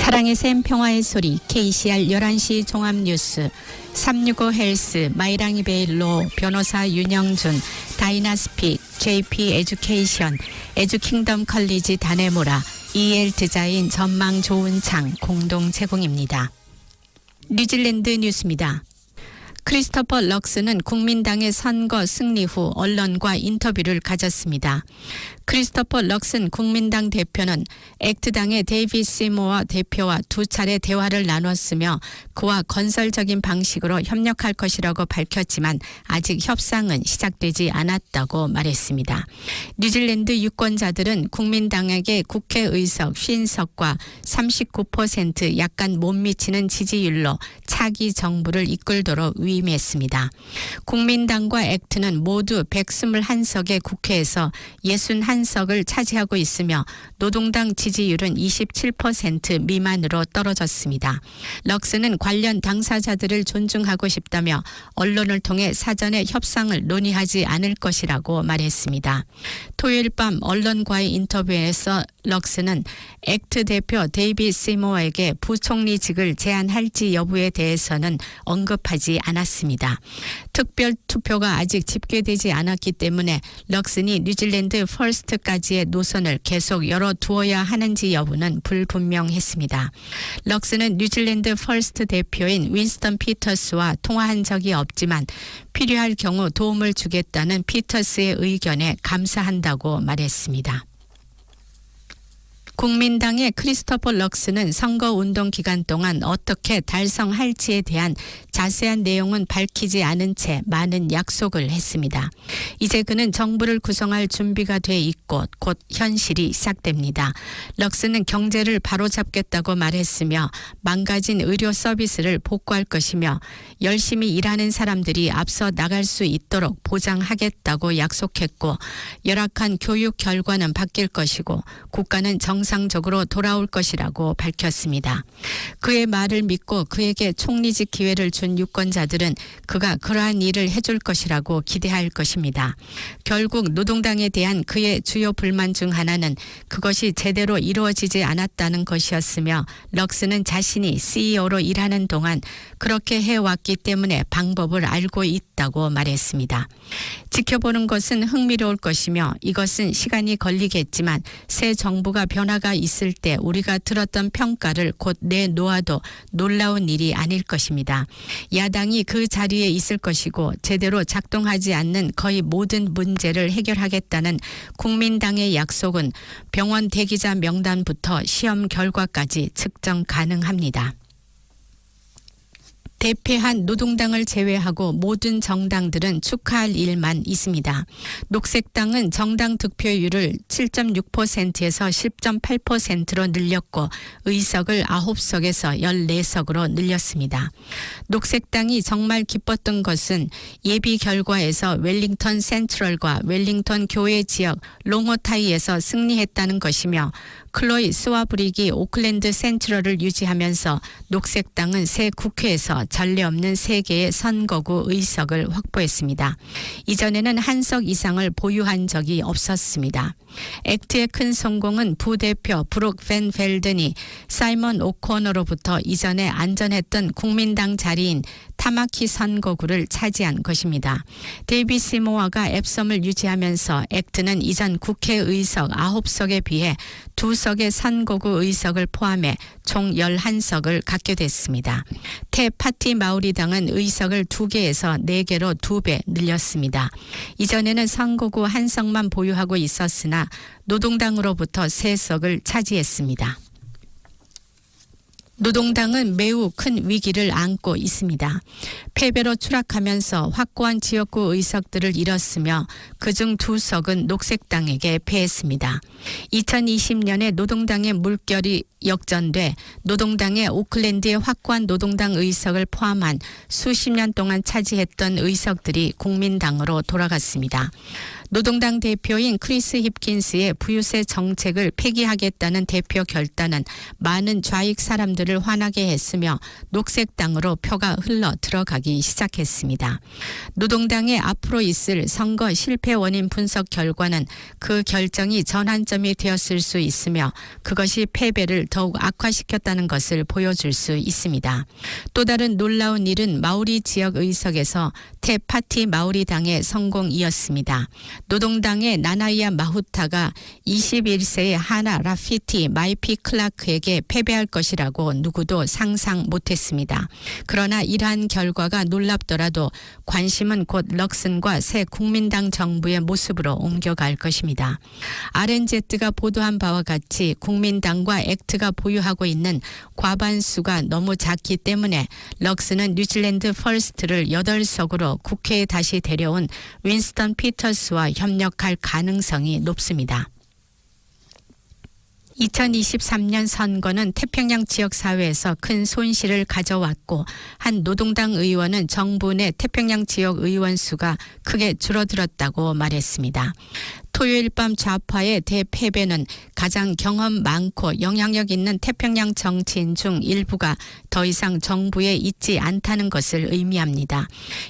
사랑의 샘 평화의 소리 KCR 11시 종합뉴스 365 헬스 마이랑이 베일로 변호사 윤영준 다이나스픽 JP 에듀케이션 에듀킹덤 컬리지 다네모라 EL 디자인 전망 좋은 창 공동 제공입니다. 뉴질랜드 뉴스입니다. 크리스토퍼 럭스는 국민당의 선거 승리 후 언론과 인터뷰를 가졌습니다. 크리스토퍼 럭슨 국민당 대표는 액트당의 데이빗 시모어 대표와 두 차례 대화를 나눴으며 그와 건설적인 방식으로 협력할 것이라고 밝혔지만 아직 협상은 시작되지 않았다고 말했습니다. 뉴질랜드 유권자들은 국민당에게 국회의석 50석과 39% 약간 못 미치는 지지율로 차기 정부를 이끌도록 위임했습니다. 국민당과 액트는 모두 121석의 국회에서 61석을 차지하고 있으며 노동당 지지율은 27% 미만으로 떨어졌습니다. 럭스는 관련 당사자들을 존중하고 싶다며 언론을 통해 사전에 협상을 논의하지 않을 것이라고 말했습니다. 토요일 밤 언론과의 인터뷰에서 럭스는 액트 대표 데이빗 시모어에게 부총리직을 제안할지 여부에 대해서는 언급하지 않았습니다. 특별 투표가 아직 집계되지 않았기 때문에 럭슨이 뉴질랜드 퍼스트까지의 노선을 계속 열어두어야 하는지 여부는 불분명했습니다. 럭슨은 뉴질랜드 퍼스트 대표인 윈스턴 피터스와 통화한 적이 없지만 필요할 경우 도움을 주겠다는 피터스의 의견에 감사한다고 말했습니다. 국민당의 크리스토퍼 럭스는 선거운동 기간 동안 어떻게 달성할지에 대한 자세한 내용은 밝히지 않은 채 많은 약속을 했습니다. 이제 그는 정부를 구성할 준비가 돼 있고 곧 현실이 시작됩니다. 럭스는 경제를 바로잡겠다고 말했으며 망가진 의료 서비스를 복구할 것이며 열심히 일하는 사람들이 앞서 나갈 수 있도록 보장하겠다고 약속했고 열악한 교육 결과는 바뀔 것이고 국가는 정상적으로 돌아올 것이라고 밝혔습니다. 그의 말을 믿고 그에게 총리직 기회를 준 유권자들은 그가 그러한 일을 해줄 것이라고 기대할 것입니다. 결국 노동당에 대한 그의 주요 불만 중 하나는 그것이 제대로 이루어지지 않았다는 것이었으며 럭스는 자신이 CEO로 일하는 동안 그렇게 해왔기 때문에 방법을 알고 있다고 말했습니다. 지켜보는 것은 흥미로울 것이며 이것은 시간이 걸리겠지만 새 정부가 변화가 있을 때 우리가 들었던 평가를 곧 내놓아도 놀라운 일이 아닐 것입니다. 야당이 그 자리에 있을 것이고 제대로 작동하지 않는 거의 모든 문제를 해결하겠다는 국민당의 약속은 병원 대기자 명단부터 시험 결과까지 측정 가능합니다. 대패한 노동당을 제외하고 모든 정당들은 축하할 일만 있습니다. 녹색당은 정당 득표율을 7.6%에서 10.8%로 늘렸고 의석을 9석에서 14석으로 늘렸습니다. 녹색당이 정말 기뻤던 것은 예비 결과에서 웰링턴 센트럴과 웰링턴 교외 지역 롱호타이에서 승리했다는 것이며 클로이 스와브릭이 오클랜드 센트럴을 유지하면서 녹색당은 새 국회에서 전례 없는 3개의 선거구 의석을 확보했습니다. 이전에는 한 석 이상을 보유한 적이 없었습니다. 액트의 큰 성공은 부대표 브룩 밴 벨든이 사이먼 오코너로부터 이전에 안전했던 국민당 자리인 타마키 선거구를 차지한 것입니다. 데이빗 시모어가 앱섬을 유지하면서 액트는 이전 국회의석 9석에 비해 2석의 선거구 의석을 포함해 총 11석을 갖게 됐습니다. 태 파티 마우리당은 의석을 2개에서 4개로 2배 늘렸습니다. 이전에는 선거구 1석만 보유하고 있었으나 노동당으로부터 3석을 차지했습니다. 노동당은 매우 큰 위기를 안고 있습니다. 패배로 추락하면서 확고한 지역구 의석들을 잃었으며 그중 2석은 녹색당에게 패했습니다. 2020년에 노동당의 물결이 역전돼 노동당의 오클랜드의 확고한 노동당 의석을 포함한 수십 년 동안 차지했던 의석들이 국민당으로 돌아갔습니다. 노동당 대표인 크리스 힙킨스의 부유세 정책을 폐기하겠다는 대표 결단은 많은 좌익 사람들을 사람들을 화나게 했으며 녹색 당으로 표가 흘러 들어가기 시작했습니다. 노동당의 앞으로 있을 선거 실패 원인 분석 결과는 그 결정이 전환점이 되었을 수 있으며 그것이 패배를 더욱 악화시켰다는 것을 보여줄 수 있습니다. 또 다른 놀라운 일은 마우리 지역 의석에서 테파티 마우리당의 성공이었습니다. 노동당의 나나이아 마후타가 21세의 하나 라피티 마이피 클라크에게 패배할 것이라고 누구도 상상 못했습니다. 그러나 이러한 결과가 놀랍더라도 관심은 곧 럭슨과 새 국민당 정부의 모습으로 옮겨갈 것입니다. RNZ가 보도한 바와 같이 국민당과 액트가 보유하고 있는 과반수가 너무 작기 때문에 럭슨은 뉴질랜드 퍼스트를 8석으로 국회에 다시 데려온 윈스턴 피터스와 협력할 가능성이 높습니다. 2023년 선거는 태평양 지역사회에서 큰 손실을 가져왔고 한 노동당 의원은 정부 내 태평양 지역 의원 수가 크게 줄어들었다고 말했습니다. 토요일 밤 좌파의 대패배는 가장 경험 많고 영향력 있는 태평양 정치인 중 일부가 더 이상 정부에 있지 않다는 것을 의미합니다.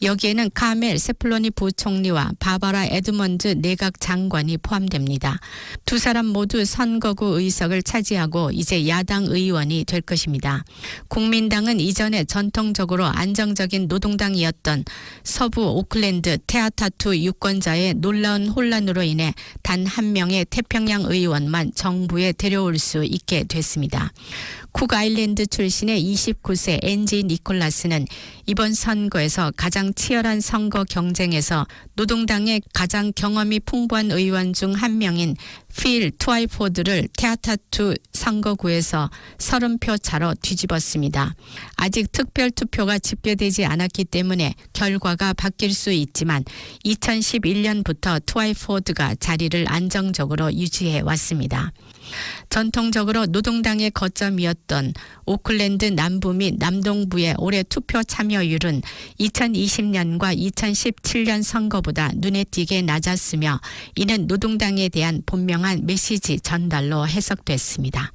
여기에는 카멜 세플로니 부총리와 바바라 에드먼드 내각 장관이 포함됩니다. 두 사람 모두 선거구 의석을 차지하고 이제 야당 의원이 될 것입니다. 국민당은 이전에 전통적으로 안정적인 노동당이었던 서부 오클랜드 테아타투 유권자의 놀라운 혼란으로 인해 단 한 명의 태평양 의원만 정부에 데려올 수 있게 됐습니다. 쿡아일랜드 출신의 29세 앤지 니콜라스는 이번 선거에서 가장 치열한 선거 경쟁에서 노동당의 가장 경험이 풍부한 의원 중 한 명인 필 트와이포드를 테아타투 선거구에서 30표 차로 뒤집었습니다. 아직 특별 투표가 집계되지 않았기 때문에 결과가 바뀔 수 있지만 2011년부터 트와이포드가 자리를 안정적으로 유지해 왔습니다. 전통적으로 노동당의 거점이었던 오클랜드 남부 및 남동부의 올해 투표 참여율은 2020년과 2017년 선거보다 눈에 띄게 낮았으며 이는 노동당에 대한 분명한 메시지 전달로 해석됐습니다.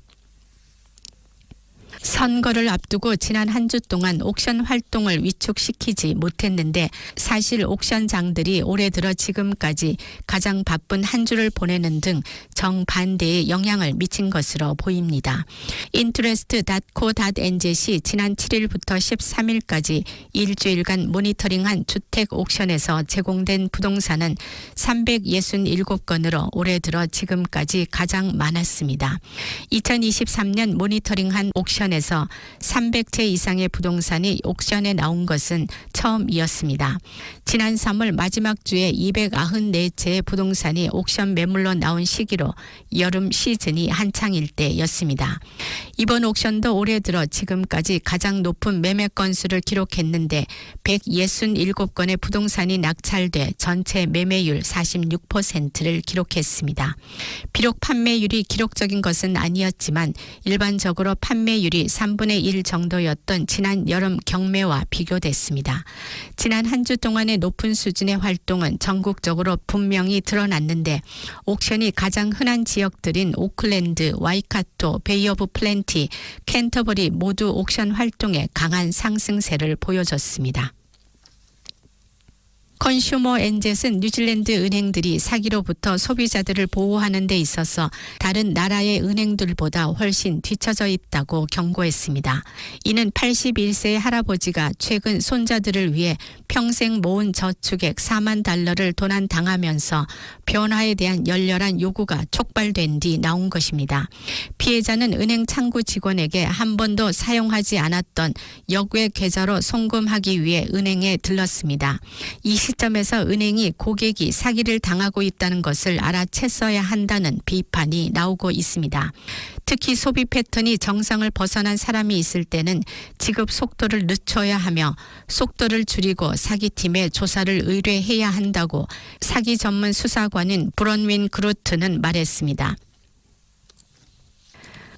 선거를 앞두고 지난 한 주 동안 옥션 활동을 위축시키지 못했는데 사실 옥션장들이 올해 들어 지금까지 가장 바쁜 한 주를 보내는 등 정반대의 영향을 미친 것으로 보입니다. interest.co.nz이 지난 7일부터 13일까지 일주일간 모니터링한 주택 옥션에서 제공된 부동산은 367건으로 올해 들어 지금까지 가장 많았습니다. 2023년 모니터링한 옥션에서 300채 이상의 부동산이 옥션에 나온 것은 처음이었습니다. 지난 3월 마지막 주에 294채의 부동산이 옥션 매물로 나온 시기로 여름 시즌이 한창일 때였습니다. 이번 옥션도 올해 들어 지금까지 가장 높은 매매 건수를 기록했는데 167건의 부동산이 낙찰돼 전체 매매율 46%를 기록했습니다. 비록 판매율이 기록적인 것은 아니었지만 일반적으로 판매율이 3분의 1 정도였던 지난 여름 경매와 비교됐습니다. 지난 한 주 동안의 높은 수준의 활동은 전국적으로 분명히 드러났는데 옥션이 가장 흔한 지역들인 오클랜드, 와이카토, 베이 오브 플랜티, 캔터버리 모두 옥션 활동에 강한 상승세를 보여줬습니다. 컨슈머 엔젯은 뉴질랜드 은행들이 사기로부터 소비자들을 보호하는 데 있어서 다른 나라의 은행들보다 훨씬 뒤처져 있다고 경고했습니다. 이는 81세의 할아버지가 최근 손자들을 위해 평생 모은 저축액 $40,000를 도난당하면서 변화에 대한 열렬한 요구가 촉발된 뒤 나온 것입니다. 피해자는 은행 창구 직원에게 한 번도 사용하지 않았던 역외 계좌로 송금하기 위해 은행에 들렀습니다. 이 시점에서 은행이 고객이 사기를 당하고 있다는 것을 알아챘어야 한다는 비판이 나오고 있습니다. 특히 소비 패턴이 정상을 벗어난 사람이 있을 때는 지급 속도를 늦춰야 하며 속도를 줄이고 사기팀에 조사를 의뢰해야 한다고 사기 전문 수사관인 브론윈 그루트는 말했습니다.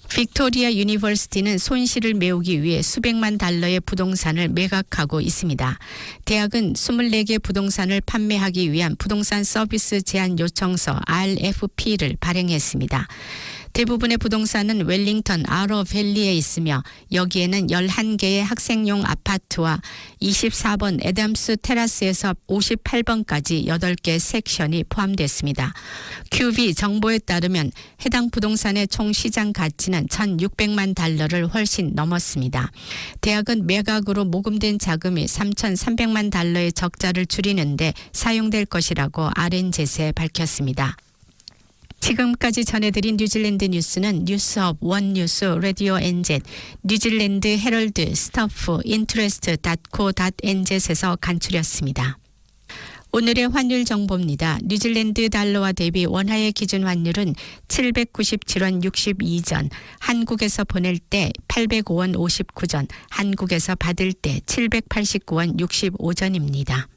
빅토리아 유니버시티는 손실을 메우기 위해 수백만 달러의 부동산을 매각하고 있습니다. 대학은 24개 부동산을 판매하기 위한 부동산 서비스 제한 요청서 RFP를 발행했습니다. 대부분의 부동산은 웰링턴 아러밸리에 있으며 여기에는 11개의 학생용 아파트와 24번 애담스 테라스에서 58번까지 8개 섹션이 포함됐습니다. QB 정보에 따르면 해당 부동산의 총 시장 가치는 1,600만 달러를 훨씬 넘었습니다. 대학은 매각으로 모금된 자금이 3,300만 달러의 적자를 줄이는데 사용될 것이라고 RNZ에 밝혔습니다. 지금까지 전해드린 뉴질랜드 뉴스는 뉴스업, 원뉴스, 라디오 NZ, 뉴질랜드 헤럴드, 스터프, interest.co.nz에서 간추렸습니다. 오늘의 환율 정보입니다. 뉴질랜드 달러와 대비 원화의 기준 환율은 797원 62전, 한국에서 보낼 때 805원 59전, 한국에서 받을 때 789원 65전입니다.